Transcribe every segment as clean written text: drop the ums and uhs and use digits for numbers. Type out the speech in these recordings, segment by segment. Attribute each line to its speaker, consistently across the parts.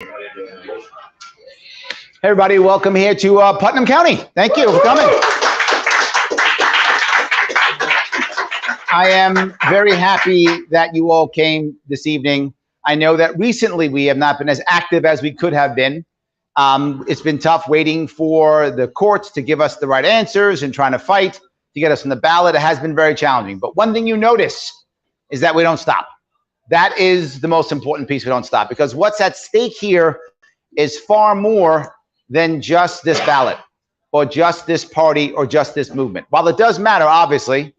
Speaker 1: Hey everybody, welcome here to Putnam County. Thank you for coming. I am very happy that you all came this evening. I know that recently we have not been as active as we could have been. It's been tough waiting for the courts to give us the right answers and trying to fight to get us on the ballot. It has been very challenging. But one thing you notice is that we don't stop. That is the most important piece. We don't stop, because what's at stake here is far more than just this ballot or just this party or just this movement. While it does matter, obviously,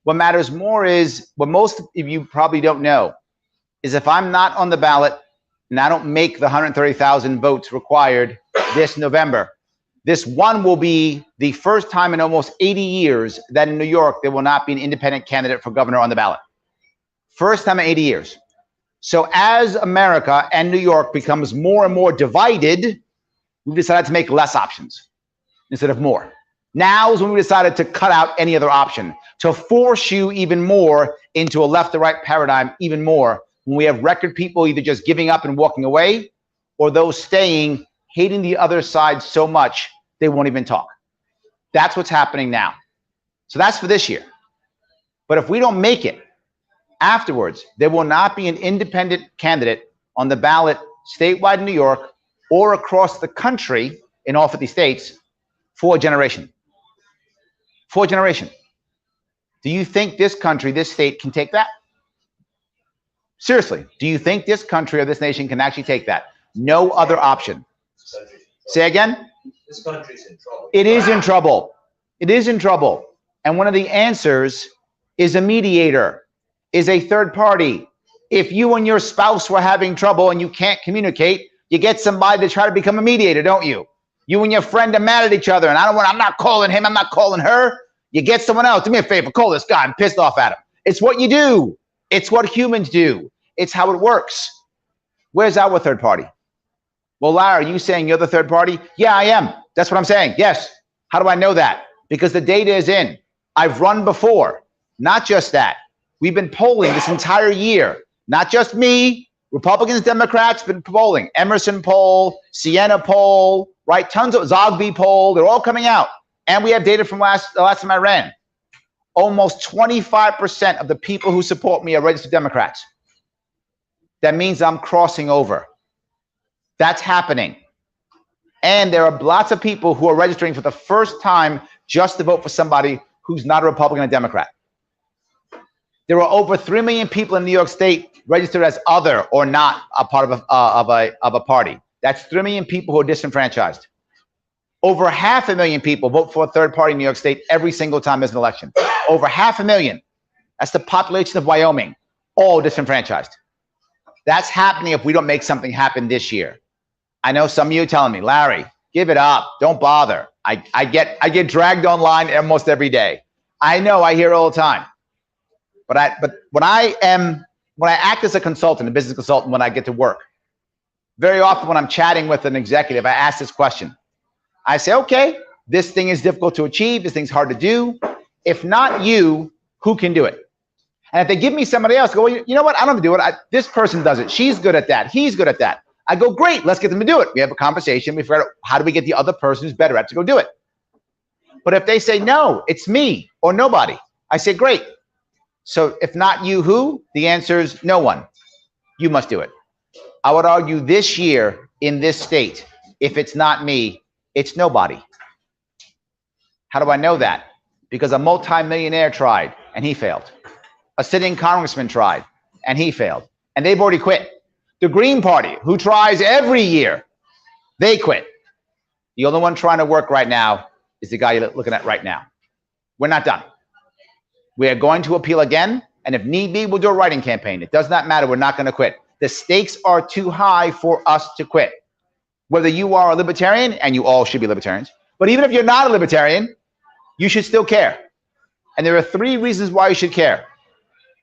Speaker 1: what matters more is what most of you probably don't know is if I'm not on the ballot and I don't make the 130,000 votes required this November, this one will be the first time in almost 80 years that in New York there will not be an independent candidate for governor on the ballot. First time in 80 years. So as America and New York becomes more and more divided, we've decided to make less options instead of more. Now is when we decided to cut out any other option, to force you even more into a left to right paradigm even more, when we have record people either just giving up and walking away, or those staying, hating the other side so much they won't even talk. That's what's happening now. So that's for this year. But if we don't make it, afterwards, there will not be an independent candidate on the ballot statewide in New York or across the country in all 50 states for a generation. For a generation. Do you think this country, this state can take that? Seriously, do you think this country or this nation can actually take that? No other option. Say again?
Speaker 2: This country's in trouble.
Speaker 1: It is in trouble. It is in trouble. And one of the answers is a mediator, is a third party. If you and your spouse were having trouble and you can't communicate, you get somebody to try to become a mediator, don't you? You and your friend are mad at each other, and I'm not calling him, I'm not calling her. You get someone else. Do me a favor, call this guy. I'm pissed off at him. It's what you do. It's what humans do. It's how it works. Where's our third party? Well, Larry, are you saying you're the third party? Yeah, I am. That's what I'm saying. Yes. How do I know that? Because the data is in. I've run before. Not just that. We've been polling this entire year. Not just me. Republicans, Democrats been polling. Emerson poll, Siena poll, right? Tons of Zogby poll. They're all coming out. And we have data from the last time I ran. Almost 25% of the people who support me are registered Democrats. That means I'm crossing over. That's happening. And there are lots of people who are registering for the first time just to vote for somebody who's not a Republican or Democrat. There are over 3 million people in New York State registered as other or not a part of a party. That's 3 million people who are disenfranchised. Over 500,000 people vote for a third party in New York State every single time there's an election. Over 500,000. That's the population of Wyoming, all disenfranchised. That's happening if we don't make something happen this year. I know some of you are telling me, Larry, give it up. Don't bother. I get dragged online almost every day. I know, I hear it all the time. But when I act as a consultant, a business consultant, when I get to work, very often when I'm chatting with an executive, I ask this question. I say, okay, this thing is difficult to achieve. This thing's hard to do. If not you, who can do it? And if they give me somebody else, I go, well, you know what? I don't have to do it. This person does it. She's good at that. He's good at that. I go, great. Let's get them to do it. We have a conversation. We figure out how do we get the other person who's better at it to go do it. But if they say, no, it's me or nobody, I say, great. So if not you, who? The answer is no one. You must do it. I would argue this year in this state, if it's not me, it's nobody. How do I know that? Because a multimillionaire tried and he failed. A sitting congressman tried and he failed. And they've already quit. The Green Party, who tries every year, they quit. The only one trying to work right now is the guy you're looking at right now. We're not done. We are going to appeal again. And if need be, we'll do a writing campaign. It does not matter. We're not going to quit. The stakes are too high for us to quit. Whether you are a libertarian, and you all should be libertarians, but even if you're not a libertarian, you should still care. And there are 3 reasons why you should care.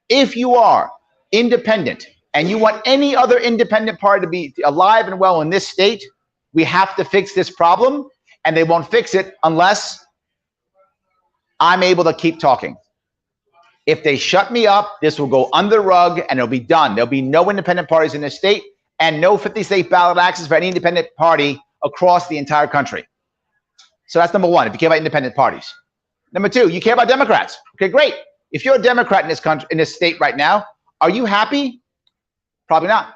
Speaker 1: If you are independent and you want any other independent party to be alive and well in this state, we have to fix this problem, and they won't fix it unless I'm able to keep talking. If they shut me up, this will go under the rug and it'll be done. There'll be no independent parties in this state, and no 50-state ballot access for any independent party across the entire country. So that's number one, if you care about independent parties. Number two, you care about Democrats. Okay, great. If you're a Democrat in this country, in this state right now, are you happy? Probably not.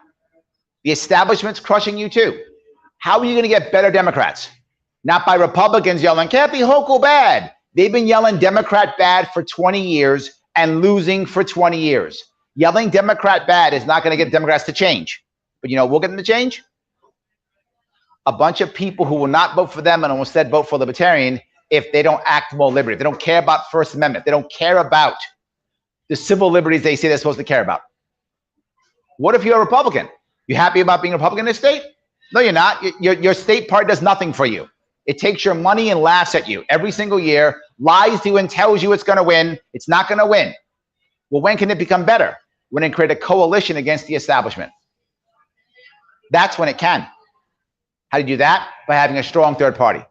Speaker 1: The establishment's crushing you too. How are you going to get better Democrats? Not by Republicans yelling, Kathy Hochul bad. They've been yelling Democrat bad for 20 years and losing for 20 years. Yelling Democrat bad is not going to get Democrats to change. But you know, we'll get them to change. A bunch of people who will not vote for them and will instead vote for Libertarian if they don't act more liberty, if they don't care about First Amendment, they don't care about the civil liberties they say they're supposed to care about. What if you're a Republican? You happy about being a Republican in this state? No, you're not. Your state party does nothing for you. It takes your money and laughs at you every single year, lies to you and tells you it's going to win. It's not going to win. Well, when can it become better? When it create a coalition against the establishment. That's when it can. How do you do that? By having a strong third party.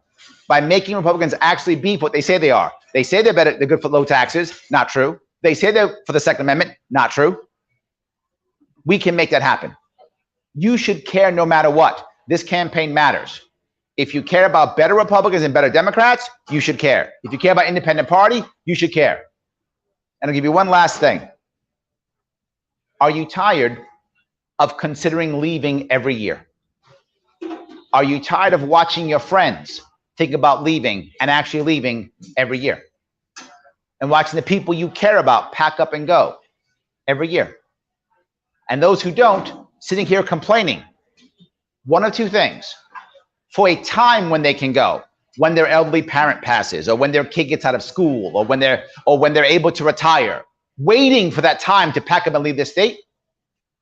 Speaker 1: By making Republicans actually be what they say they are. They say they're better, they're good for low taxes. Not true. They say they're for the Second Amendment. Not true. We can make that happen. You should care no matter what. This campaign matters. If you care about better Republicans and better Democrats, you should care. If you care about independent party, you should care. And I'll give you one last thing. Are you tired of considering leaving every year? Are you tired of watching your friends think about leaving and actually leaving every year? And watching the people you care about pack up and go every year? And those who don't, sitting here complaining. One of two things. For a time when they can go, when their elderly parent passes, or when their kid gets out of school, or when they're able to retire, waiting for that time to pack up and leave the state.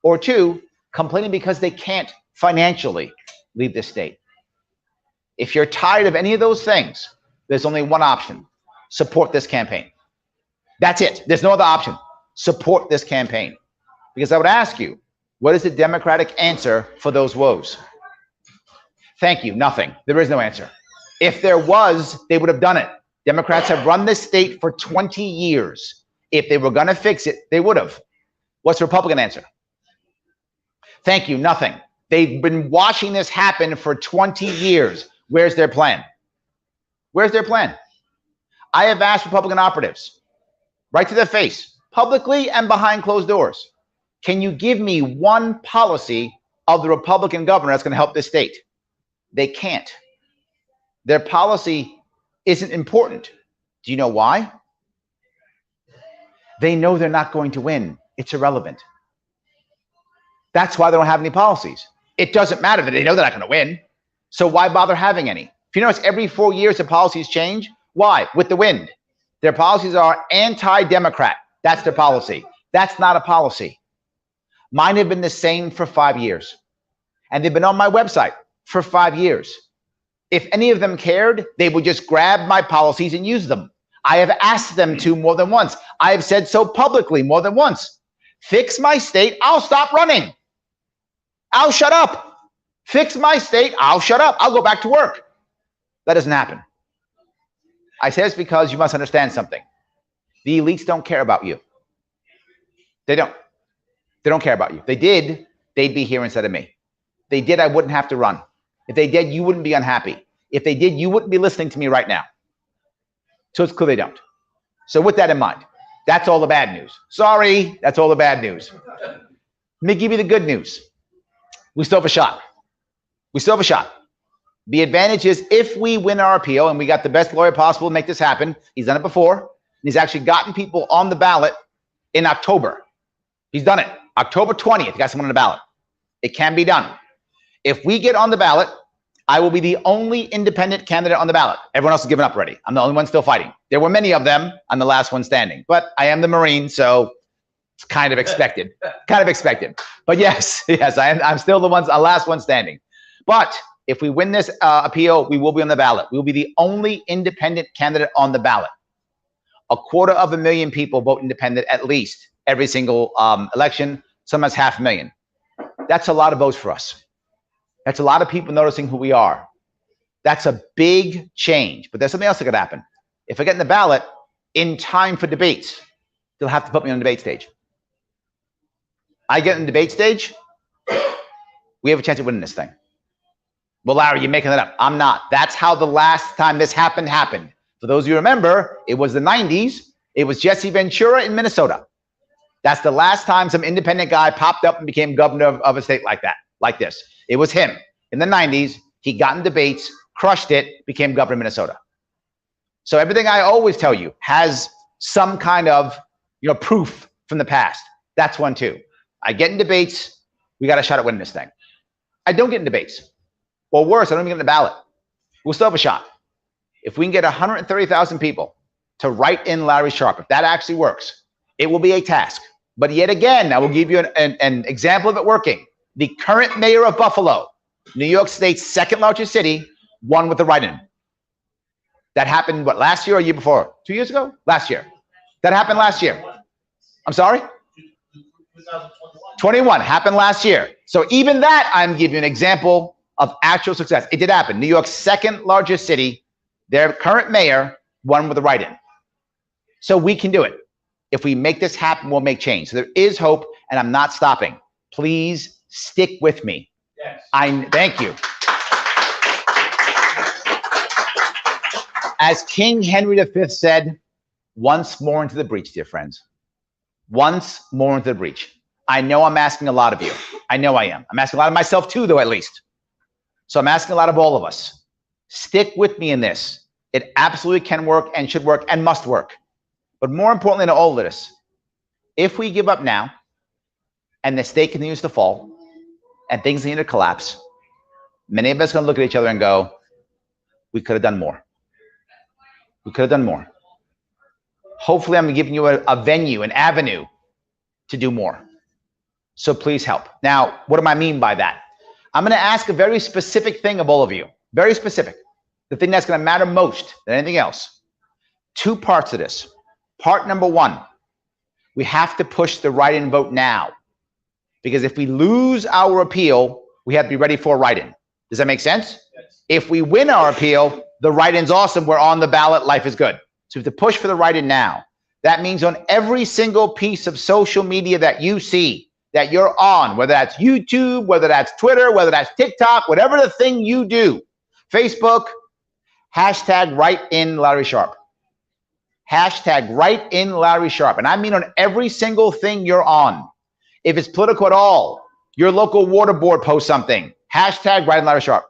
Speaker 1: Or two, complaining because they can't financially leave the state. If you're tired of any of those things, there's only one option. Support this campaign. That's it. There's no other option. Support this campaign. Because I would ask you, what is the Democratic answer for those woes? Thank you, nothing. There is no answer. If there was, they would have done it. Democrats have run this state for 20 years. If they were going to fix it, they would have. What's the Republican answer? Thank you, nothing. They've been watching this happen for 20 years. Where's their plan? Where's their plan? I have asked Republican operatives, right to their face, publicly and behind closed doors, can you give me one policy of the Republican governor that's going to help this state? They can't. Their policy isn't important. Do you know why? They know they're not going to win. It's irrelevant. That's why they don't have any policies. It doesn't matter that they know they're not going to win. So why bother having any? If you notice, every 4 years the policies change. Why? With the wind. Their policies are anti-Democrat. That's their policy. That's not a policy. Mine have been the same for 5 years. And they've been on my website for 5 years. If any of them cared, they would just grab my policies and use them. I have asked them to more than once. I have said so publicly more than once. Fix my state, I'll stop running. I'll shut up. Fix my state, I'll shut up. I'll go back to work. That doesn't happen. I say this because you must understand something. The elites don't care about you. They don't. They don't care about you. If they did, they'd be here instead of me. If they did, I wouldn't have to run. If they did, you wouldn't be unhappy. If they did, you wouldn't be listening to me right now. So it's clear they don't. So with that in mind, that's all the bad news. Sorry, that's all the bad news. Let me give you the good news. We still have a shot. We still have a shot. The advantage is if we win our appeal, and we got the best lawyer possible to make this happen, he's done it before, and he's actually gotten people on the ballot in October. He's done it. October 20th, he got someone on the ballot. It can be done. If we get on the ballot, I will be the only independent candidate on the ballot. Everyone else has given up already. I'm the only one still fighting. There were many of them. I'm the last one standing. But I am the Marine, so it's kind of expected. Kind of expected. But yes, I'm still the last one standing. But if we win this appeal, we will be on the ballot. We will be the only independent candidate on the ballot. 250,000 people vote independent at least every single election, sometimes 500,000. That's a lot of votes for us. That's a lot of people noticing who we are. That's a big change. But there's something else that could happen. If I get in the ballot in time for debates, they'll have to put me on the debate stage. I get in the debate stage, we have a chance of winning this thing. Well, Larry, you're making that up. I'm not. That's how the last time this happened. For those of you who remember, it was the 90s. It was Jesse Ventura in Minnesota. That's the last time some independent guy popped up and became governor of a state like that, like this. It was him in the 90s. He got in debates, crushed it, became governor of Minnesota. So everything I always tell you has some kind of, proof from the past. That's one too. I get in debates. We got a shot at winning this thing. I don't get in debates. Or worse, I don't even get in the ballot. We'll still have a shot. If we can get 130,000 people to write in Larry Sharpe, if that actually works, it will be a task. But yet again, I will give you an example of it working. The current mayor of Buffalo, New York State's second largest city, won with the write-in. That happened, what, last year or year before? 2 years ago? Last year. That happened last year. I'm sorry? 21 happened last year. So even that, I'm giving you an example of actual success. It did happen. New York's second largest city, their current mayor won with the write-in. So we can do it. If we make this happen, we'll make change. So there is hope, and I'm not stopping. Please stick with me. Yes. Thank you. As King Henry V said, once more into the breach, dear friends. Once more into the breach. I know I'm asking a lot of you. I know I am. I'm asking a lot of myself too, though, at least. So I'm asking a lot of all of us. Stick with me in this. It absolutely can work and should work and must work. But more importantly than all of this, if we give up now and the state continues to fall and things continue to collapse, many of us are going to look at each other and go, we could have done more. We could have done more. Hopefully, I'm giving you a venue, an avenue to do more. So please help. Now, what do I mean by that? I'm going to ask a very specific thing of all of you. Very specific. The thing that's going to matter most than anything else. 2 parts of this. Part number 1, we have to push the write-in vote now. Because if we lose our appeal, we have to be ready for a write-in. Does that make sense? Yes. If we win our appeal, the write-in's awesome. We're on the ballot. Life is good. So we have to push for the write-in now. That means on every single piece of social media that you see, that you're on, whether that's YouTube, whether that's Twitter, whether that's TikTok, whatever the thing you do, Facebook, hashtag write in Larry Sharpe. Hashtag write in Larry Sharpe. And I mean on every single thing you're on. If it's political at all, your local water board posts something, hashtag write in Larry Sharpe.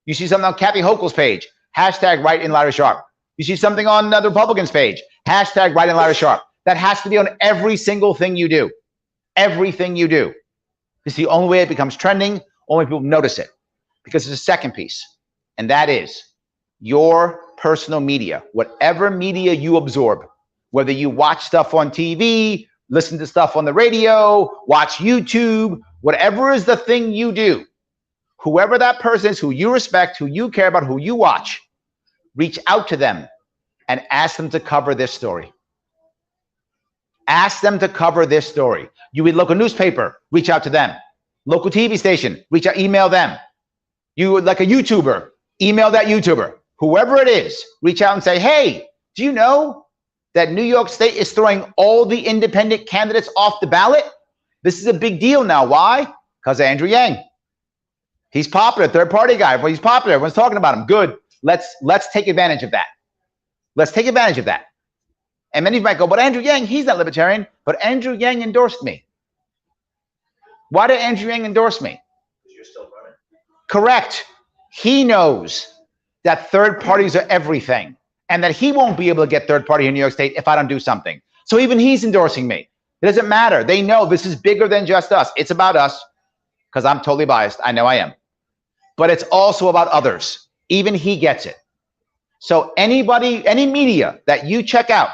Speaker 1: You see something on Kathy Hochul's page, hashtag write in Larry Sharpe. You see something on the Republicans page, hashtag write in Larry Sharpe. That has to be on every single thing you do. Everything you do. It's the only way it becomes trending, only people notice it. Because there's a second piece, and that is your personal media. Whatever media you absorb, whether you watch stuff on TV, listen to stuff on the radio, watch YouTube, whatever is the thing you do, whoever that person is, who you respect, who you care about, who you watch, reach out to them and ask them to cover this story. Ask them to cover this story. You read local newspaper, reach out to them. Local TV station, reach out, email them. You like a YouTuber, email that YouTuber. Whoever it is, reach out and say, hey, do you know that New York State is throwing all the independent candidates off the ballot? This is a big deal now. Why? Because of Andrew Yang. He's popular, third party guy. Well, he's popular. Everyone's talking about him. Good. Let's take advantage of that. Let's take advantage of that. And many of you might go, but Andrew Yang, he's not libertarian. But Andrew Yang endorsed me. Why did Andrew Yang endorse me? Because you're still running. Correct. He knows that third parties are everything and that he won't be able to get third party in New York State if I don't do something. So even he's endorsing me. It doesn't matter. They know this is bigger than just us. It's about us because I'm totally biased. I know I am. But it's also about others. Even he gets it. So anybody, any media that you check out,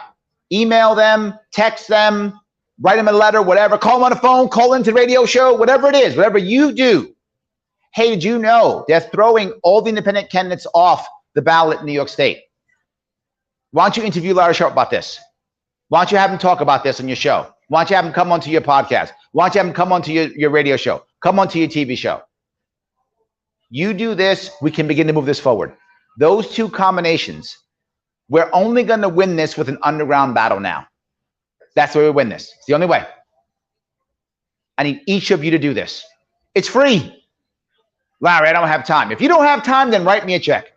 Speaker 1: email them, text them, write them a letter, whatever, call them on the phone, call into the radio show, whatever it is, whatever you do. Hey, did you know they're throwing all the independent candidates off the ballot in New York State? Why don't you interview Larry Sharpe about this? Why don't you have him talk about this on your show? Why don't you have him come onto your podcast? Why don't you have him come onto your radio show? Come onto your TV show. You do this, we can begin to move this forward. Those two combinations, we're only going to win this with an underground battle now. That's the way we win this. It's the only way. I need each of you to do this. It's free. Larry, I don't have time. If you don't have time, then write me a check.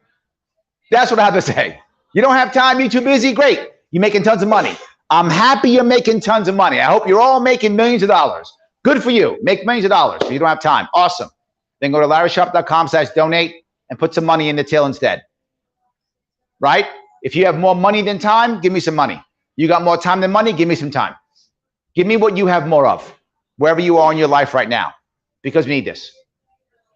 Speaker 1: That's what I have to say. You don't have time, you're too busy, great. You're making tons of money. I'm happy you're making tons of money. I hope you're all making millions of dollars. Good for you. Make millions of dollars, but you don't have time. Awesome. Then go to LarrySharpe.com/donate and put some money in the till instead. Right? If you have more money than time, give me some money. You got more time than money, give me some time. Give me what you have more of, wherever you are in your life right now, because we need this.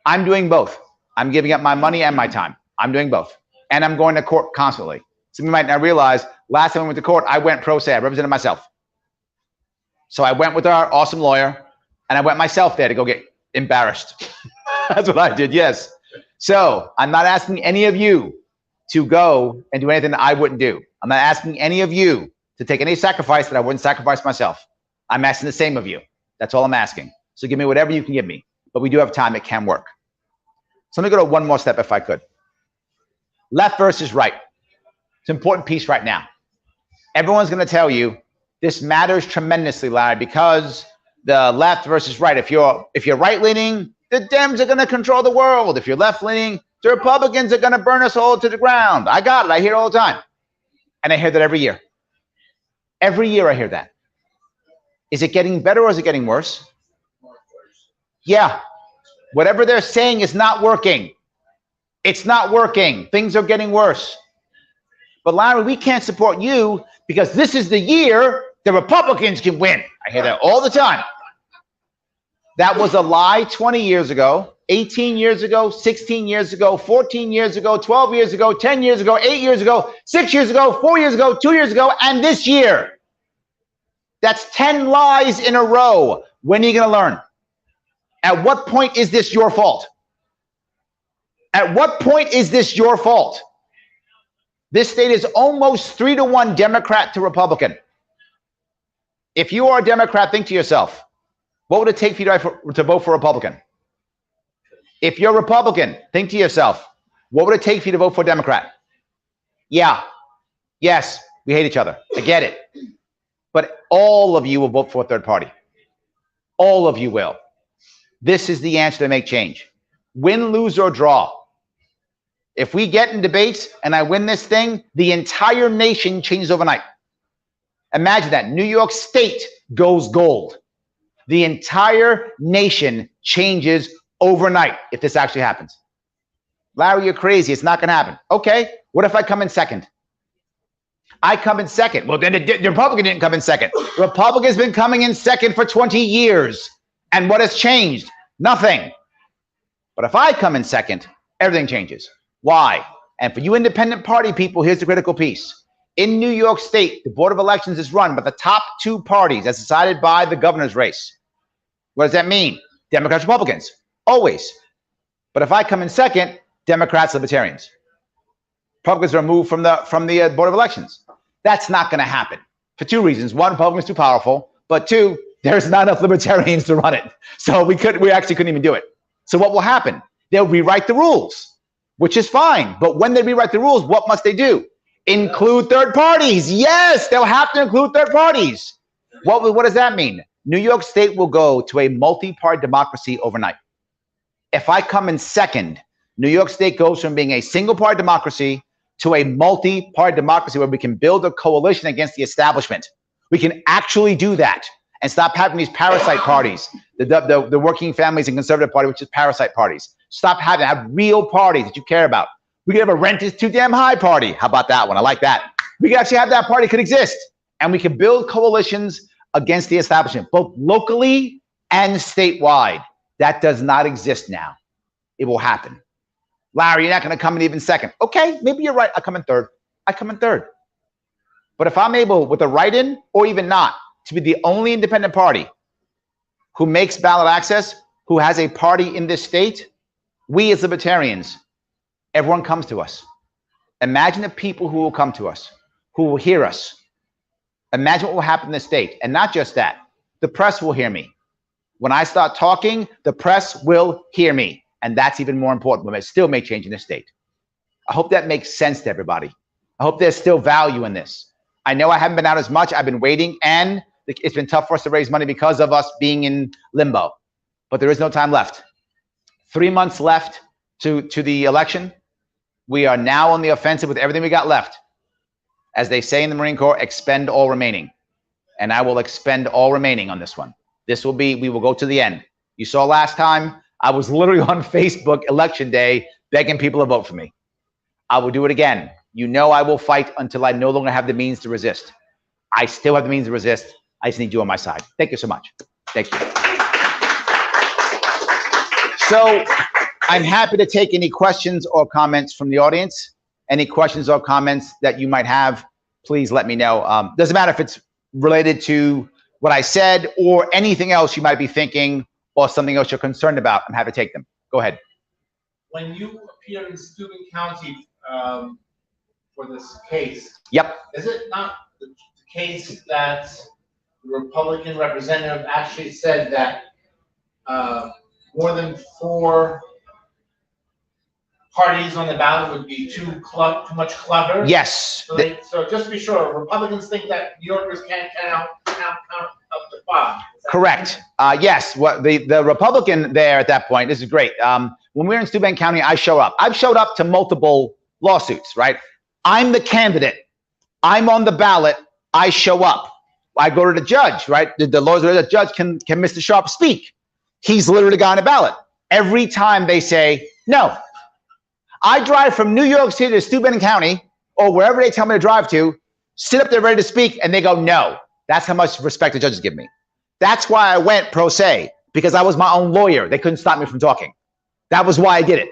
Speaker 1: I'm doing both. I'm giving up my money and my time. I'm doing both. And I'm going to court constantly. Some of you might not realize, last time I went to court, I went pro se. I represented myself. So I went with our awesome lawyer, and I went myself there to go get embarrassed. That's what I did, yes. So I'm not asking any of you to go and do anything that I wouldn't do. I'm not asking any of you to take any sacrifice that I wouldn't sacrifice myself. I'm asking the same of you. That's all I'm asking. So give me whatever you can give me. But we do have time. It can work. So let me go to one more step if I could. Left versus right. It's an important piece right now. Everyone's going to tell you this matters tremendously, Larry, because the left versus right. If you're right-leaning, the Dems are going to control the world. If you're left-leaning, the Republicans are going to burn us all to the ground. I got it. I hear it all the time. And I hear that every year. Every year I hear that. Is it getting better or is it getting worse? Yeah. Whatever they're saying is not working. It's not working. Things are getting worse. But Larry, we can't support you because this is the year the Republicans can win. I hear that all the time. That was a lie 20 years ago, 18 years ago, 16 years ago, 14 years ago, 12 years ago, 10 years ago, 8 years ago, 6 years ago, 4 years ago, 2 years ago, and this year. That's 10 lies in a row. When are you going to learn? At what point is this your fault? At what point is this your fault? This state is almost 3-to-1 Democrat to Republican. If you are a Democrat, think to yourself, what would it take for you to vote for Republican? If you're a Republican, think to yourself, what would it take for you to vote for Democrat? Yeah, yes, we hate each other. I get it. But all of you will vote for a third party. All of you will. This is the answer to make change. Win, lose, or draw. If we get in debates and I win this thing, the entire nation changes overnight. Imagine that. New York State goes gold. The entire nation changes overnight if this actually happens. Larry, you're crazy. It's not going to happen. Okay, what if I come in second? I come in second. Well, then the Republican didn't come in second. Republican's been coming in second for 20 years. And what has changed? Nothing. But if I come in second, everything changes. Why? And for you independent party people, here's the critical piece. In New York State, the Board of Elections is run by the top two parties as decided by the governor's race. What does that mean? Democrats, Republicans, always. But if I come in second, Democrats, Libertarians. Republicans are removed from the Board of Elections. That's not going to happen for two reasons. One, Republicans too powerful, but two, there's not enough Libertarians to run it. So we actually couldn't even do it. So what will happen? They'll rewrite the rules, which is fine. But when they rewrite the rules, what must they do? Include third parties. Yes, they'll have to include third parties. What does that mean? New York State will go to a multi-party democracy overnight. If I come in second, New York State goes from being a single-party democracy to a multi-party democracy where we can build a coalition against the establishment. We can actually do that and stop having these parasite parties, the Working Families and Conservative Party, which is parasite parties. Stop have real parties that you care about. We can have a rent is too damn high party. How about that one? I like that. We can actually have that party could exist. And we can build coalitions against the establishment, both locally and statewide. That does not exist now. It will happen. Larry, you're not going to come in even second. Okay, maybe you're right. I come in third. I come in third. But if I'm able, with a write-in or even not, to be the only independent party who makes ballot access, who has a party in this state, we as libertarians, everyone comes to us. Imagine the people who will come to us, who will hear us. Imagine what will happen in this state. And not just that, the press will hear me. When I start talking, the press will hear me. And that's even more important, but it still may change in this state. I hope that makes sense to everybody. I hope there's still value in this. I know I haven't been out as much. I've been waiting, and it's been tough for us to raise money because of us being in limbo. But there is no time left. 3 months left to the election. We are now on the offensive with everything we got left. As they say in the Marine Corps, expend all remaining. And I will expend all remaining on this one. We will go to the end. You saw last time, I was literally on Facebook election day begging people to vote for me. I will do it again. You know I will fight until I no longer have the means to resist. I still have the means to resist. I just need you on my side. Thank you so much. Thank you. So I'm happy to take any questions or comments from the audience. Any questions or comments that you might have, please let me know. Doesn't matter if it's related to what I said or anything else you might be thinking or something else you're concerned about. I'm happy to take them. Go ahead.
Speaker 2: When you appear in Steuben County for this case,
Speaker 1: yep,
Speaker 2: is it not the case that the Republican representative actually said that more than 4 parties on the ballot would be too much clutter?
Speaker 1: Yes.
Speaker 2: So just to be sure, Republicans think that New Yorkers can't count up to 5.
Speaker 1: Correct. Yes. What the Republican there at that point, this is great. When we're in Steuben County, I show up. I've showed up to multiple lawsuits, right? I'm the candidate. I'm on the ballot. I show up. I go to the judge, right? The lawyers, the judge, can Mr. Sharpe speak? He's literally the guy on the ballot. Every time they say no. I drive from New York City to Steuben County or wherever they tell me to drive to, sit up there ready to speak, and they go no. That's how much respect the judges give me. That's why I went pro se, because I was my own lawyer. They couldn't stop me from talking. That was why I did it.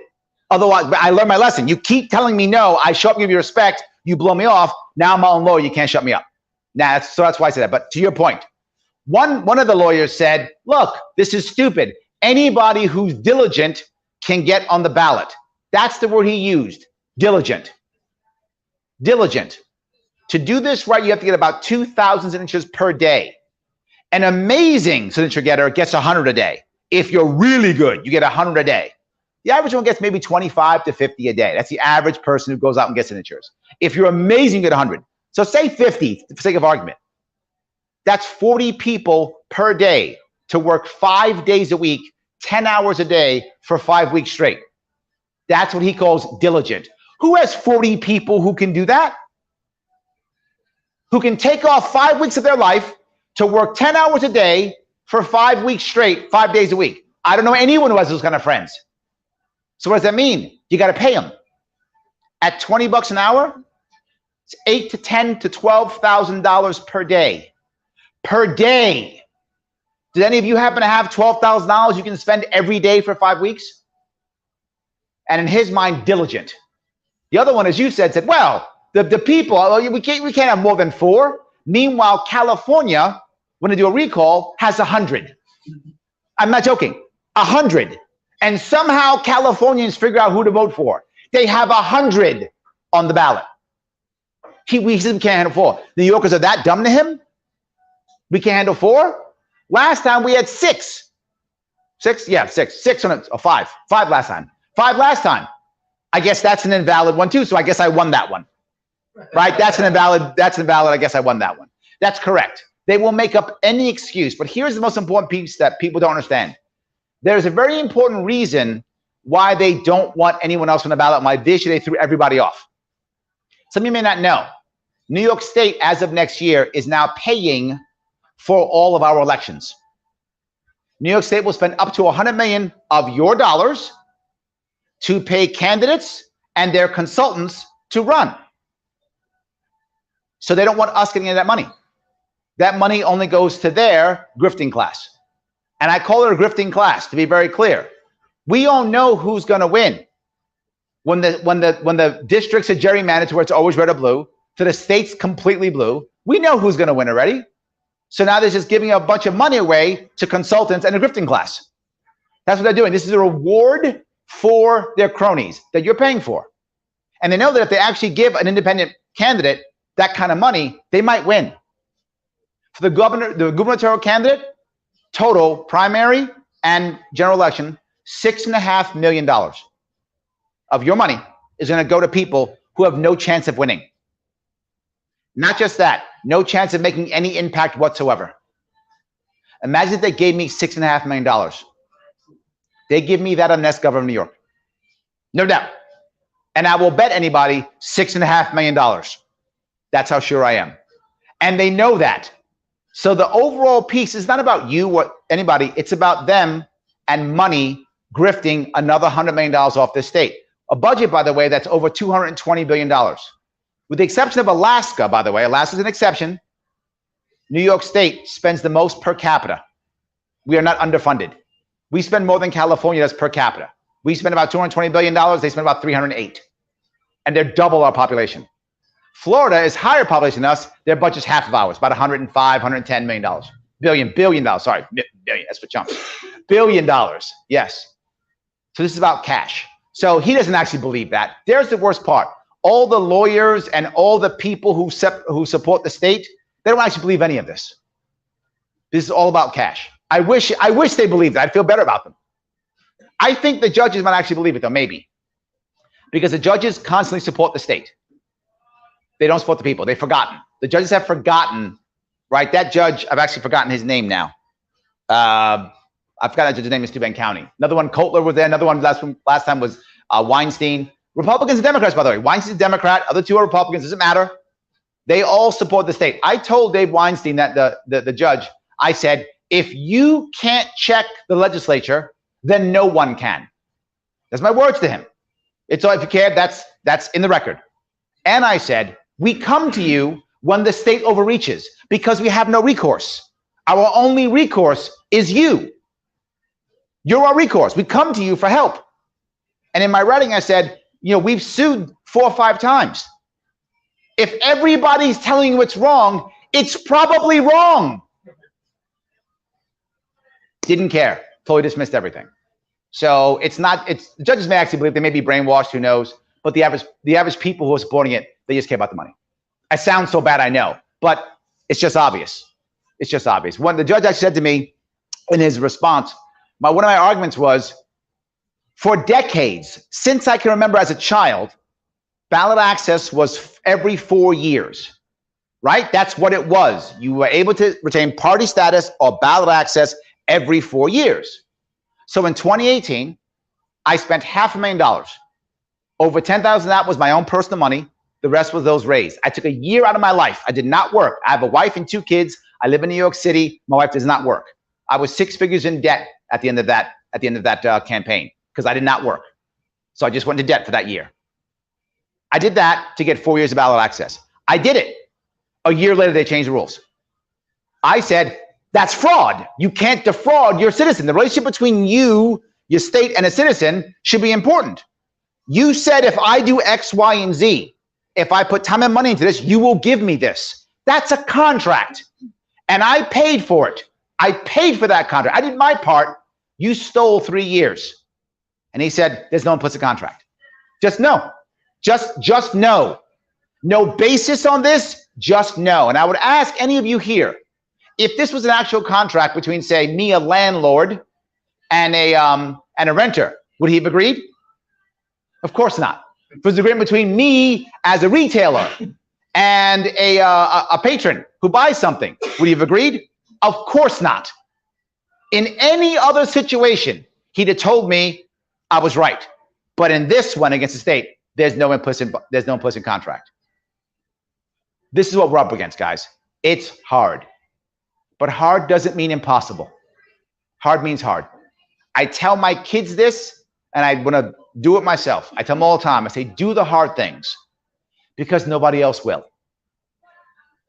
Speaker 1: Otherwise, I learned my lesson. You keep telling me no, I show up and give you respect, you blow me off. Now I'm my own lawyer, you can't shut me up. Now, so that's why I said that. But to your point, one of the lawyers said, look, this is stupid. Anybody who's diligent can get on the ballot. That's the word he used, diligent. Diligent. To do this right, you have to get about 2,000 signatures per day. An amazing signature getter gets 100 a day. If you're really good, you get 100 a day. The average one gets maybe 25 to 50 a day. That's the average person who goes out and gets signatures. If you're amazing, you get 100. So say 50 for the sake of argument. That's 40 people per day to work 5 days a week, 10 hours a day for 5 weeks straight. That's what he calls diligent. Who has 40 people who can do that? Who can take off 5 weeks of their life to work 10 hours a day for 5 weeks straight, 5 days a week? I don't know anyone who has those kind of friends. So what does that mean? You got to pay them. At $20 an hour, it's $8,000 to $10,000 to $12,000 per day. Per day. Did any of you happen to have $12,000 you can spend every day for 5 weeks? And in his mind, diligent. The other one, as you said, well, the people, we can't have more than 4. Meanwhile, California, when they do a recall, has 100. I'm not joking, 100. And somehow Californians figure out who to vote for. They have 100 on the ballot. We can't handle 4. New Yorkers are that dumb to him? We can't handle 4? Last time we had 6. 6? Yeah, 6. 6 on it, or 5. 5 last time. 5 last time. I guess that's an invalid one too, so I guess I won that one. Right? That's an invalid, I guess I won that one. That's correct. They will make up any excuse, but here's the most important piece that people don't understand. There's a very important reason why they don't want anyone else on the ballot, why this year they threw everybody off. Some of you may not know. New York State, as of next year, is now paying for all of our elections. New York State will spend up to $100 million of your dollars to pay candidates and their consultants to run. So they don't want us getting any of that money. That money only goes to their grifting class. And I call it a grifting class, to be very clear. We all know who's going to win. When the districts are gerrymandered where it's always red or blue, to the states completely blue, we know who's going to win already. So now they're just giving a bunch of money away to consultants and a grifting class. That's what they're doing. This is a reward for their cronies that you're paying for. And they know that if they actually give an independent candidate that kind of money, they might win. For the gubernatorial candidate, total primary and general election, $6.5 million of your money is going to go to people who have no chance of winning. Not just that, no chance of making any impact whatsoever. Imagine if they gave me $6.5 million. They give me that on next governor of New York. No doubt. And I will bet anybody $6.5 million. That's how sure I am. And they know that. So the overall piece is not about you or anybody. It's about them and money grifting another $100 million off the state. A budget, by the way, that's over $220 billion. With the exception of Alaska, by the way, Alaska's an exception. New York State spends the most per capita. We are not underfunded. We spend more than California does per capita. We spend about $220 billion. They spend about 308. And they're double our population. Florida is higher population than us. Their budget's half of ours, about $110 million. Billion dollars, sorry, billion, that's for chumps. $1 billion, yes. So this is about cash. So he doesn't actually believe that. There's the worst part. All the lawyers and all the people who support the state, they don't actually believe any of this. This is all about cash. I wish they believed it. I'd feel better about them. I think the judges might actually believe it though, maybe. Because the judges constantly support the state. They don't support the people. They've forgotten. The judges have forgotten, right? That judge, I've actually forgotten his name now. I forgot that judge's name in Steuben County. Another one, Kotler was there. Another one last time was Weinstein. Republicans and Democrats, by the way. Weinstein's a Democrat. Other two are Republicans. Doesn't matter. They all support the state. I told Dave Weinstein, that the judge, I said, if you can't check the legislature, then no one can. That's my words to him. It's all, if you care, that's in the record. And I said, we come to you when the state overreaches because we have no recourse. Our only recourse is you. You're our recourse. We come to you for help. And in my writing, I said, you know, we've sued 4 or 5 times. If everybody's telling you it's wrong, it's probably wrong. Didn't care. Totally dismissed everything. So the judges may actually believe they may be brainwashed, who knows? But the average people who are supporting it, they just care about the money. I sound so bad, I know, but it's just obvious. It's just obvious. When the judge actually said to me in his response, one of my arguments was, for decades, since I can remember as a child, ballot access was every 4 years, right? That's what it was. You were able to retain party status or ballot access every 4 years. So in 2018, I spent $500,000. Over $10,000 of that was my own personal money. The rest was those raised. I took a year out of my life. I did not work. I have a wife and 2 kids. I live in New York City. My wife does not work. I was 6 figures in debt at the end of that campaign because I did not work. So I just went into debt for that year. I did that to get 4 years of ballot access. I did it. A year later, they changed the rules. I said, that's fraud. You can't defraud your citizen. The relationship between you, your state, and a citizen should be important. You said, if I do X, Y, and Z, if I put time and money into this, you will give me this. That's a contract. And I paid for it. I paid for that contract. I did my part. You stole 3 years. And he said, there's no implicit contract. Just no. Just no. No basis on this, just no. And I would ask any of you here, if this was an actual contract between, say, me, a landlord, and a renter, would he have agreed? Of course not. If it was an agreement between me as a retailer and a patron who buys something, would he have agreed? Of course not. In any other situation, he'd have told me I was right. But in this one against the state, there's no implicit contract. This is what we're up against, guys. It's hard. But hard doesn't mean impossible. Hard means hard. I tell my kids this, and I want to do it myself. I tell them all the time. I say, do the hard things because nobody else will.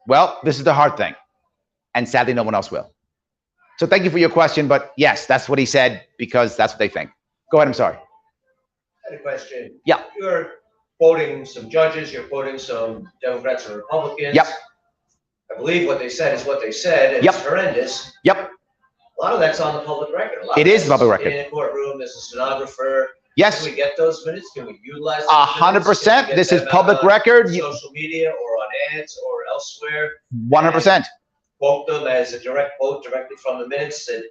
Speaker 1: Well, this is the hard thing. And sadly, no one else will. So thank you for your question. But yes, that's what he said because that's what they think. Go ahead. I'm sorry.
Speaker 3: I had a question.
Speaker 1: Yeah.
Speaker 3: You're quoting some judges. You're quoting some Democrats and Republicans.
Speaker 1: Yep.
Speaker 3: I believe what they said is what they said. And
Speaker 1: Yep.
Speaker 3: It's horrendous.
Speaker 1: Yep.
Speaker 3: A lot of that's on the public record.
Speaker 1: It is public record.
Speaker 3: In a courroom, there's a stenographer.
Speaker 1: Yes.
Speaker 3: Can we get those minutes? Can we utilize
Speaker 1: 100%. This is public record.
Speaker 3: Social media or on ads or elsewhere.
Speaker 1: 100%.
Speaker 3: Quote them as a direct quote directly from the minutes that,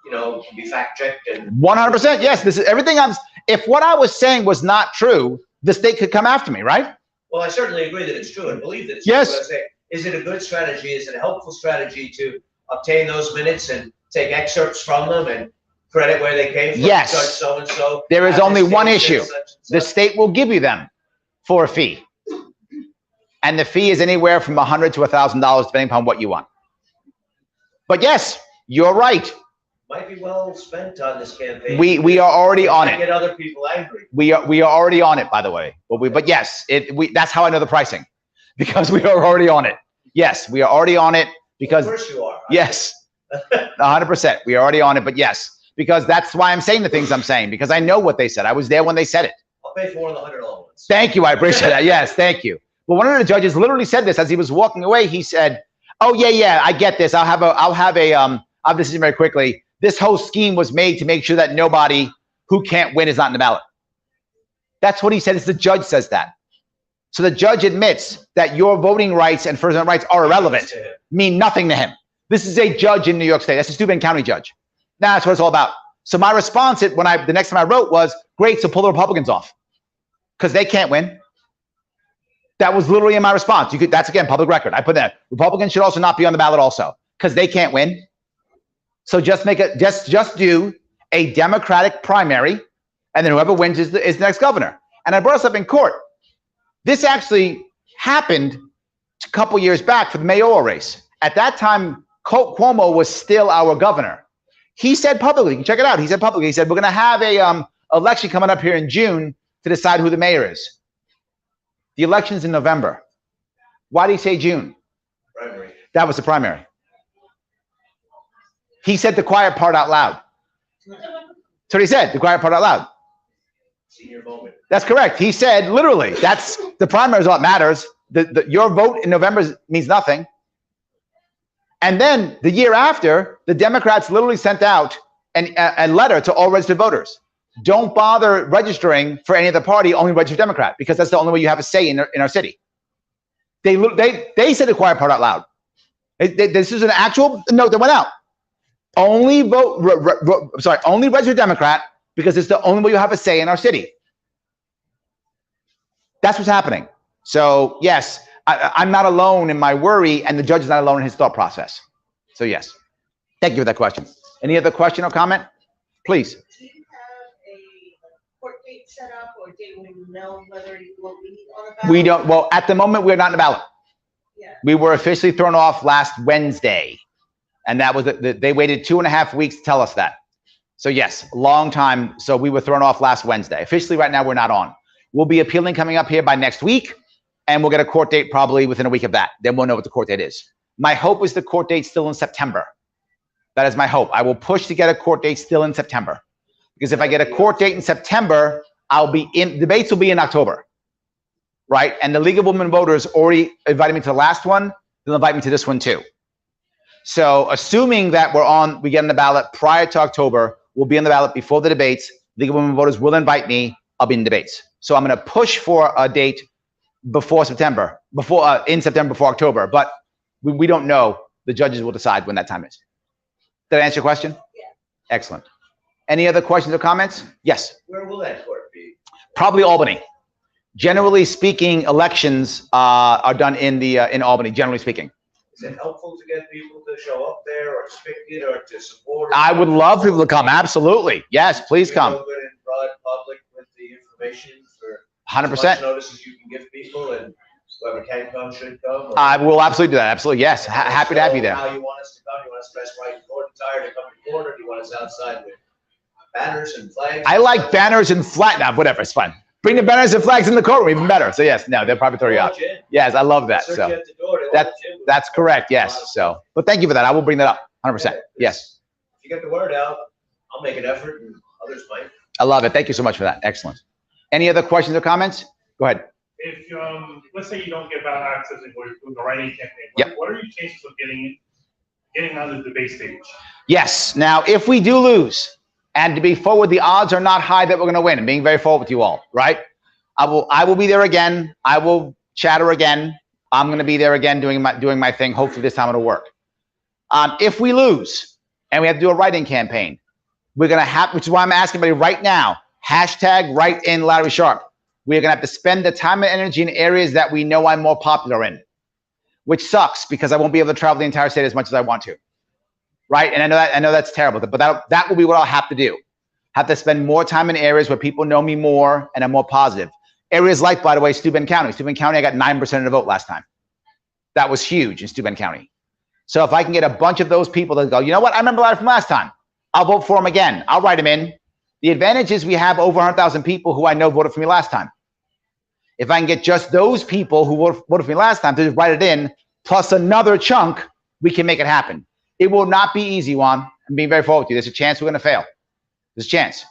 Speaker 3: can be fact checked and
Speaker 1: 100%. Yes. This is everything. If what I was saying was not true, the state could come after me, right?
Speaker 3: Well, I certainly agree that it's true and believe that it's
Speaker 1: yes.
Speaker 3: true. But I say, is it a good strategy? Is it a helpful strategy to obtain those minutes and take excerpts from them and credit where they came from?
Speaker 1: Yes.
Speaker 3: Judge so-and-so.
Speaker 1: There is
Speaker 3: at
Speaker 1: only
Speaker 3: this
Speaker 1: one
Speaker 3: stage
Speaker 1: issue.
Speaker 3: and such and
Speaker 1: The
Speaker 3: such.
Speaker 1: state will give you them for a fee. And the fee is anywhere from $100 to $1,000, depending upon what you want. But yes, you're right.
Speaker 3: Might be well spent on this campaign.
Speaker 1: We are already on
Speaker 3: Might
Speaker 1: it.
Speaker 3: get other people angry.
Speaker 1: We are already on it, by the way. But yes, that's how I know the pricing, because we are already on it. Yes, we are already on it because.
Speaker 3: Of course you are.
Speaker 1: Yes, 100%. We are already on it, but yes, because that's why I'm saying the things I'm saying, because I know what they said. I was there when they said it.
Speaker 3: I'll pay for one of the $100 ones.
Speaker 1: Thank you. I appreciate that. Yes, thank you. But one of the judges literally said this as he was walking away. He said, "Oh yeah, I get this. I'll decision very quickly. This whole scheme was made to make sure that nobody who can't win is not in the ballot." That's what he said. It's the judge says that. So the judge admits that your voting rights and First Amendment rights are irrelevant, mean nothing to him. This is a judge in New York State. That's a Steuben County judge. That's what it's all about. So my response, the next time I wrote was, great, so pull the Republicans off, because they can't win. That was literally in my response. That's again public record. I put that Republicans should also not be on the ballot also, because they can't win. So just do a Democratic primary, and then whoever wins is the next governor. And I brought this up in court. This actually happened a couple years back for the mayoral race. At that time, Cuomo was still our governor. He said publicly, you can check it out. He said publicly, he said, we're going to have a election coming up here in June to decide who the mayor is. The election's in November. Why did he say June?
Speaker 3: Primary.
Speaker 1: That was the primary. He said the quiet part out loud. That's what he said, the quiet part out loud.
Speaker 3: Senior moment.
Speaker 1: That's correct. He said, literally, that's the primary is all that matters. Your vote in November means nothing. And then the year after, the Democrats literally sent out a letter to all registered voters. Don't bother registering for any other party, only register Democrat, because that's the only way you have a say in our city. They said the quiet part out loud. This is an actual note that went out. Only only register Democrat, because it's the only way you have a say in our city. That's what's happening. So yes, I'm not alone in my worry, and the judge is not alone in his thought process. So yes, thank you for that question. Any other question or comment? Please.
Speaker 4: Do you have a court date set up, or date when you know whether you will be on the ballot?
Speaker 1: We don't. Well, at the moment, we're not in the ballot.
Speaker 4: Yeah.
Speaker 1: We were officially thrown off last Wednesday, and that was they waited 2.5 weeks to tell us that. So yes, long time. So we were thrown off last Wednesday. Officially, right now, we're not on. We'll be appealing coming up here by next week, and we'll get a court date probably within a week of that. Then we'll know what the court date is. My hope is the court date still in September. That is my hope. I will push to get a court date still in September, because if I get a court date in September, debates will be in October, right? And the League of Women Voters already invited me to the last one. They'll invite me to this one too. So assuming that we get on the ballot prior to October, we'll be on the ballot before the debates. League of Women Voters will invite me. I'll be in debates. So I'm going to push for a date before September, in September, before October. But we don't know. The judges will decide when that time is. Did I answer your question?
Speaker 4: Yeah.
Speaker 1: Excellent. Any other questions or comments? Yes.
Speaker 3: Where will that court be?
Speaker 1: Probably Albany. Generally speaking, elections are done in Albany. Generally speaking.
Speaker 3: Is it helpful to get people to show up there, or to picket, or to support?
Speaker 1: I would love people to come. Absolutely. Yes, please come.
Speaker 3: Good in broad public with the information for
Speaker 1: 100%.
Speaker 3: as much notices you can give people, and whoever can come should come.
Speaker 1: I will absolutely do that. Absolutely. Yes. Happy to have you there.
Speaker 3: How you want us to come? You want us dressed right and court attire to come to court, or do you want us outside with banners and flags?
Speaker 1: I like banners and flags. Nah, whatever. It's fine. Bring the banners and flags in the courtroom, even better. So yes, no, they'll probably throw you out. Yes, I love that. So that's correct. Yes. So, but thank you for that. I will bring that up. 100%. Yes.
Speaker 3: If you get the word out, I'll make an effort, and others might.
Speaker 1: I love it. Thank you so much for that. Excellent. Any other questions or comments? Go ahead.
Speaker 5: If let's say you don't get ballot access and go to the writing campaign,
Speaker 1: Yep.
Speaker 5: What are your chances of getting on the debate stage?
Speaker 1: Yes. Now, if we do lose, and to be forward, the odds are not high that we're going to win. And being very forward with you all, right? I will be there again. I will chatter again. I'm going to be there again doing my thing. Hopefully this time it'll work. If we lose and we have to do a write-in campaign, we're going to have, which is why I'm asking everybody right now, hashtag write in Larry Sharpe. We're going to have to spend the time and energy in areas that we know I'm more popular in, which sucks because I won't be able to travel the entire state as much as I want to. right? And I know that's terrible, but that will be what I'll have to do. Have to spend more time in areas where people know me more and I'm more positive. Areas like, by the way, Steuben County. Steuben County, I got 9% of the vote last time. That was huge in Steuben County. So if I can get a bunch of those people that go, you know what, I remember Larry from last time. I'll vote for him again. I'll write him in. The advantage is we have over 100,000 people who I know voted for me last time. If I can get just those people who voted for me last time to just write it in, plus another chunk, we can make it happen. It will not be easy, Juan. I'm being very forward with you. There's a chance we're going to fail. There's a chance.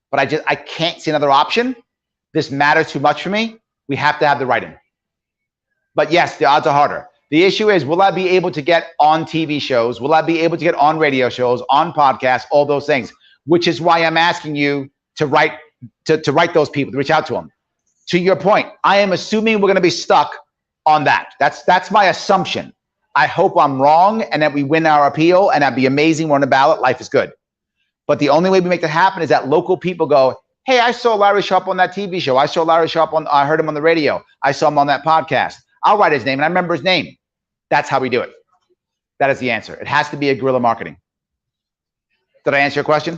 Speaker 1: But I can't see another option. This matters too much for me. We have to have the write-in. But yes, the odds are harder. The issue is, will I be able to get on TV shows? Will I be able to get on radio shows, on podcasts, all those things? Which is why I'm asking you to write those people, to reach out to them. To your point, I am assuming we're going to be stuck on that. That's my assumption. I hope I'm wrong and that we win our appeal, and that'd be amazing. We're on the ballot. Life is good. But the only way we make that happen is that local people go, hey, I saw Larry Sharpe on that TV show. I saw Larry Sharpe I heard him on the radio. I saw him on that podcast. I'll write his name and I remember his name. That's how we do it. That is the answer. It has to be a guerrilla marketing. Did I answer your question?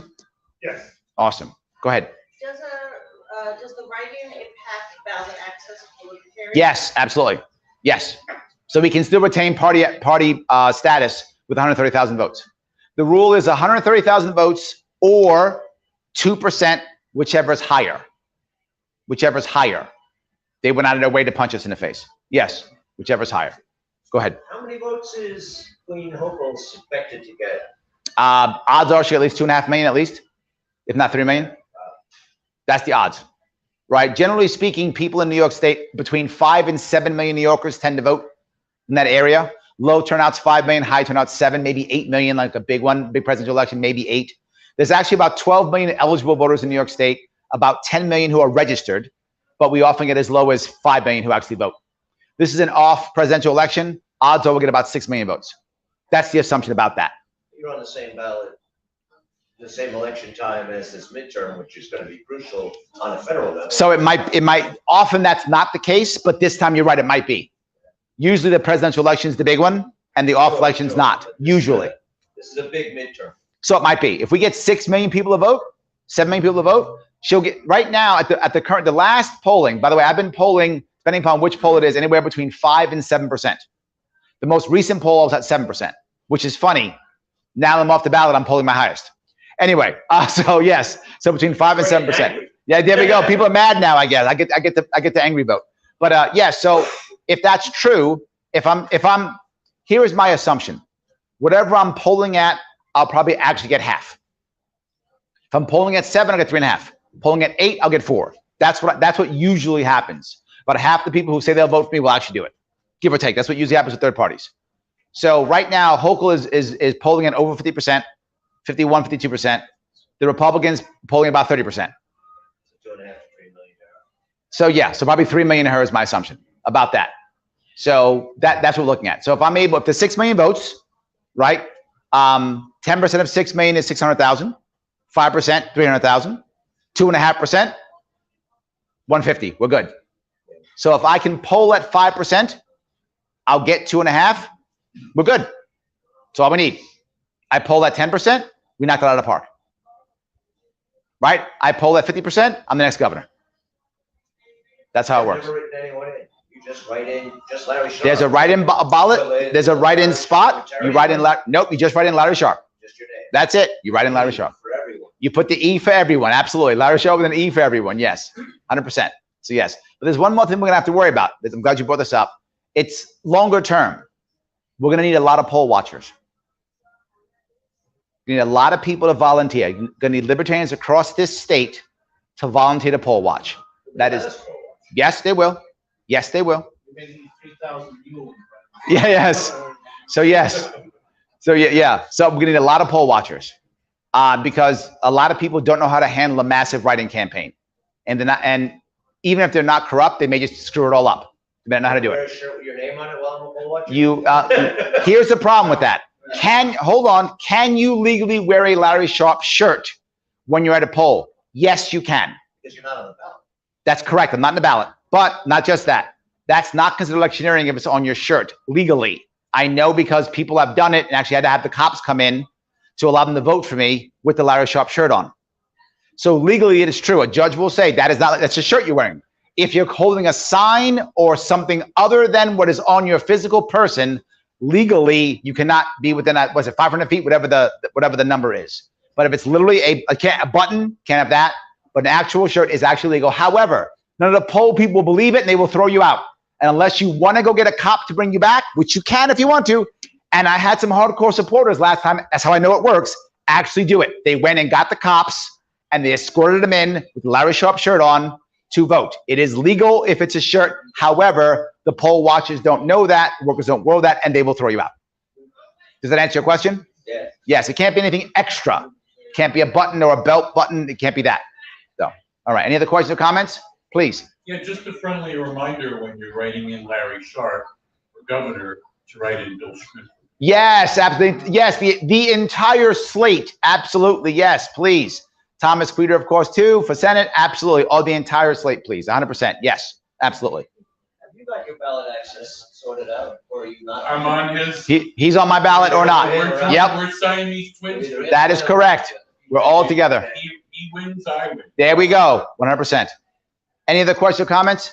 Speaker 5: Yes.
Speaker 1: Awesome. Go ahead.
Speaker 4: Does the write-in impact ballot access for libertarians?
Speaker 1: Yes, absolutely. Yes. So we can still retain party status with 130,000 votes. The rule is 130,000 votes or 2%, whichever is higher. Whichever is higher. They went out of their way to punch us in the face. Yes, whichever is higher. Go ahead.
Speaker 3: How many votes is Queen Hochul expected to get?
Speaker 1: Odds are she at least 2.5 million at least, if not 3 million. That's the odds, right? Generally speaking, people in New York State, between 5 and 7 million New Yorkers tend to vote in that area. Low turnouts, 5 million, high turnouts, 7, maybe 8 million, like a big one, big presidential election, maybe 8. There's actually about 12 million eligible voters in New York State, about 10 million who are registered, but we often get as low as 5 million who actually vote. This is an off presidential election. Odds are we'll get about 6 million votes. That's the assumption about that.
Speaker 3: You're on the same ballot, the same election time as this midterm, which is going to be crucial on a federal level.
Speaker 1: So it might, often that's not the case, but this time you're right, it might be. Usually the presidential election is the big one and the off election's not, usually.
Speaker 3: This is a big midterm.
Speaker 1: So it might be. If we get 6 million people to vote, 7 million people to vote, she'll get, right now at the last polling, by the way, I've been polling, depending upon which poll it is, anywhere between 5 and 7%. The most recent poll was at 7%, which is funny. Now I'm off the ballot, I'm polling my highest. Anyway, so yes, so between 5 and 7%. Yeah, there we go. People are mad now, I guess. I get the angry vote. But yeah, so if that's true, if I'm here is my assumption. Whatever I'm polling at, I'll probably actually get half. If I'm polling at 7, I'll get 3.5. Polling at 8, I'll get 4. That's what usually happens. About half the people who say they'll vote for me will actually do it, give or take. That's what usually happens with third parties. So right now, Hochul is polling at over 50%, 51, 52%. The Republicans polling about 30%.
Speaker 3: 2.5 to 3 million.
Speaker 1: So yeah, so probably 3 million in her is my assumption about that. So that's what we're looking at. So if the 6 million votes, right? 10% of 6 million is 600,000, 5%, 300,000, 2.5%, 150. We're good. So if I can poll at 5%, I'll get 2.5. We're good. That's all we need. I poll at 10%, we knocked it out of the park. Right? I poll at 50%, I'm the next governor. That's how it works.
Speaker 3: Never written anyone in. You just write in, just Larry Sharpe.
Speaker 1: There's a write-in ballot. There's a write-in spot. You write in nope. You just write in Larry Sharpe.
Speaker 3: Just your name.
Speaker 1: That's it. You write in Larry Sharpe.
Speaker 3: For everyone.
Speaker 1: You put the E for everyone. Absolutely. Larry Sharpe with an E for everyone. Yes. 100%. So yes. But there's one more thing we're gonna have to worry about. I'm glad you brought this up. It's longer term. We're gonna need a lot of poll watchers. You need a lot of people to volunteer. You're gonna need libertarians across this state to volunteer to poll watch. That is, yes, they will. Yes, they will.
Speaker 2: You're making 3,000 mules.
Speaker 1: Yeah, yes. So yes. So yeah. So we're gonna need a lot of poll watchers because a lot of people don't know how to handle a massive write-in campaign, and they're not. And even if they're not corrupt, they may just screw it all up. They don't know how to do it.
Speaker 3: Wear a shirt with your name on it while I'm a poll watcher?
Speaker 1: Here's the problem with that. Can you legally wear a Larry Sharpe shirt when you're at a poll? Yes, you can.
Speaker 3: Because you're not on the ballot.
Speaker 1: That's correct. I'm not in the ballot. But not just that. That's not considered electioneering if it's on your shirt legally. I know because people have done it and actually had to have the cops come in to allow them to vote for me with the Larry Sharpe shirt on. So legally, it is true. A judge will say that is not, that's a shirt you're wearing. If you're holding a sign or something other than what is on your physical person, legally, you cannot be within that, was it 500 feet, whatever the number is. But if it's literally a button, can't have that. But an actual shirt is actually legal. However, none of the poll people will believe it and they will throw you out. And unless you want to go get a cop to bring you back, which you can if you want to, and I had some hardcore supporters last time, that's how I know it works, actually do it. They went and got the cops and they escorted them in with the Larry Sharpe shirt on to vote. It is legal if it's a shirt. However, the poll watchers don't know that, workers don't know that, and they will throw you out. Does that answer your question?
Speaker 3: Yeah.
Speaker 1: Yes, it can't be anything extra. It can't be a button or a belt button. It can't be that. So, all right. Any other questions or comments? Please.
Speaker 5: Yeah, just a friendly reminder when you're writing in Larry Sharpe for governor to write in Bill Schmidt.
Speaker 1: Yes, absolutely. Yes, the entire slate. Absolutely. Yes, please. Thomas Queter, of course, too, for Senate. Absolutely. All the entire slate, please. 100%. Yes, absolutely.
Speaker 3: Have you got your ballot access sorted out, or are you not?
Speaker 5: I'm on his.
Speaker 1: He's on my ballot or not. Yep.
Speaker 5: We're Siamese twins.
Speaker 1: That is correct. We're all together.
Speaker 5: He wins, I win.
Speaker 1: There we go. 100%. Any other questions or comments?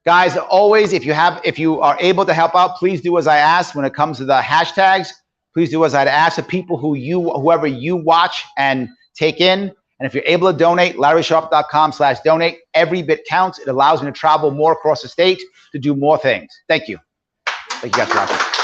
Speaker 1: Guys, always, if you are able to help out, please do as I asked when it comes to the hashtags. Please do as I'd asked the people whoever you watch and take in. And if you're able to donate, LarrySharpe.com/donate. Every bit counts. It allows me to travel more across the state to do more things. Thank you. Thank you guys for watching.